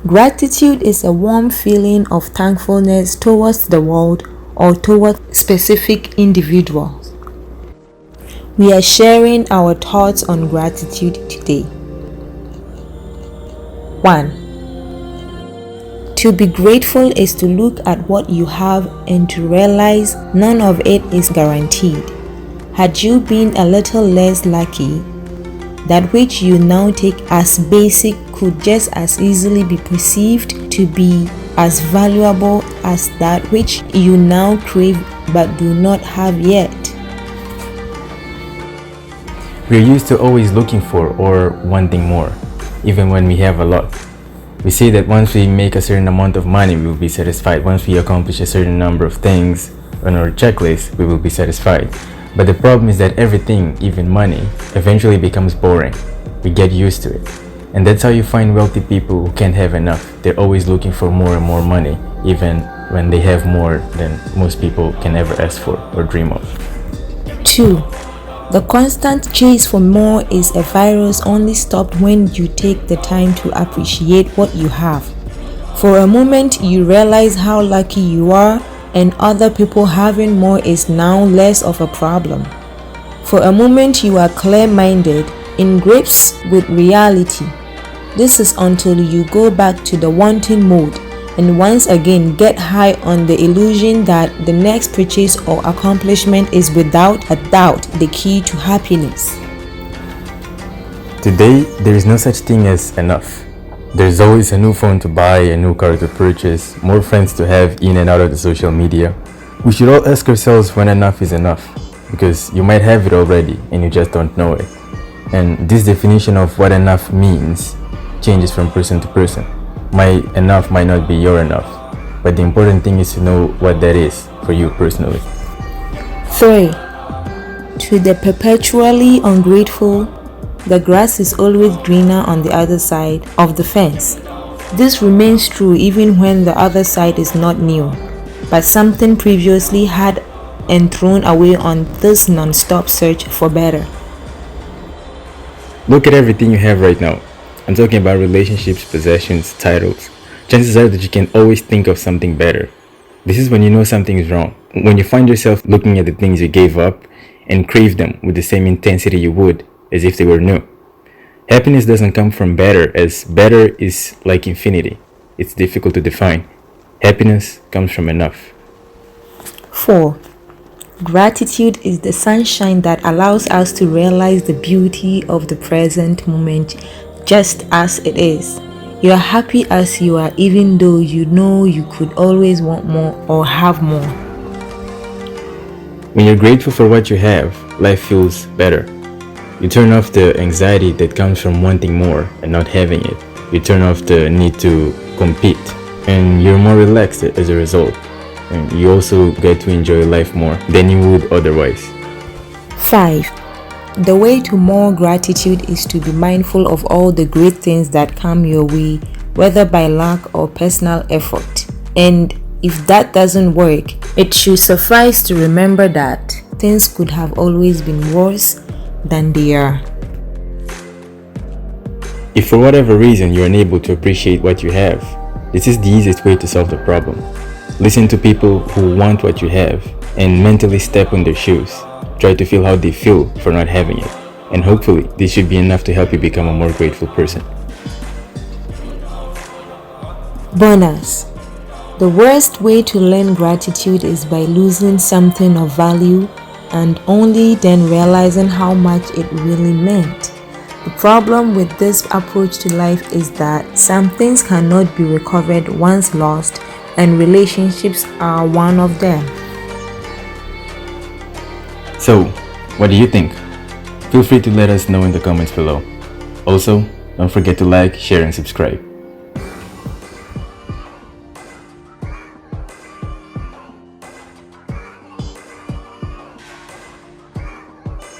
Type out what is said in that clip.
Gratitude is a warm feeling of thankfulness towards the world or towards specific individuals. We are sharing our thoughts on gratitude today. 1. To be grateful is to look at what you have and to realize none of it is guaranteed. Had you been a little less lucky, that which you now take as basic could just as easily be perceived to be as valuable as that which you now crave but do not have yet. We're used to always looking for or wanting more, even when we have a lot. We say that once we make a certain amount of money, we will be satisfied. Once we accomplish a certain number of things on our checklist, we will be satisfied. But the problem is that everything, even money, eventually becomes boring. We get used to it. And that's how you find wealthy people who can't have enough. They're always looking for more and more money, even when they have more than most people can ever ask for or dream of. 2. The constant chase for more is a virus only stopped when you take the time to appreciate what you have. For a moment, you realize how lucky you are, and other people having more is now less of a problem. For a moment, you are clear-minded, in grips with reality. This is until you go back to the wanting mode and once again get high on the illusion that the next purchase or accomplishment is without a doubt the key to happiness. Today, there is no such thing as enough. There's always a new phone to buy, a new car to purchase, more friends to have in and out of the social media. We should all ask ourselves when enough is enough, because you might have it already and you just don't know it. And this definition of what enough means changes from person to person. My enough might not be your enough, but the important thing is to know what that is for you personally. 3. To the perpetually ungrateful, the grass is always greener on the other side of the fence. This remains true even when the other side is not new, but something previously had and thrown away on this non-stop search for better. Look at everything you have right now. I'm talking about relationships, possessions, titles. Chances are that you can always think of something better. This is when you know something is wrong. When you find yourself looking at the things you gave up and crave them with the same intensity you would as if they were new. Happiness doesn't come from better, as better is like infinity. It's difficult to define. Happiness comes from enough. 4. Gratitude is the sunshine that allows us to realize the beauty of the present moment just as it is. You are happy as you are even though you know you could always want more or have more. When you're grateful for what you have, life feels better. You turn off the anxiety that comes from wanting more and not having it. You turn off the need to compete, and you're more relaxed as a result. And you also get to enjoy life more than you would otherwise. 5. The way to more gratitude is to be mindful of all the great things that come your way, whether by luck or personal effort. And if that doesn't work, it should suffice to remember that things could have always been worse than they are. If for whatever reason you're unable to appreciate what you have, this is the easiest way to solve the problem. Listen to people who want what you have and mentally step on their shoes. Try to feel how they feel for not having it. And hopefully, this should be enough to help you become a more grateful person. Bonus. The worst way to learn gratitude is by losing something of value and only then realizing how much it really meant. The problem with this approach to life is that some things cannot be recovered once lost, and relationships are one of them. So, what do you think? Feel free to let us know in the comments below. Also, don't forget to like, share, and subscribe.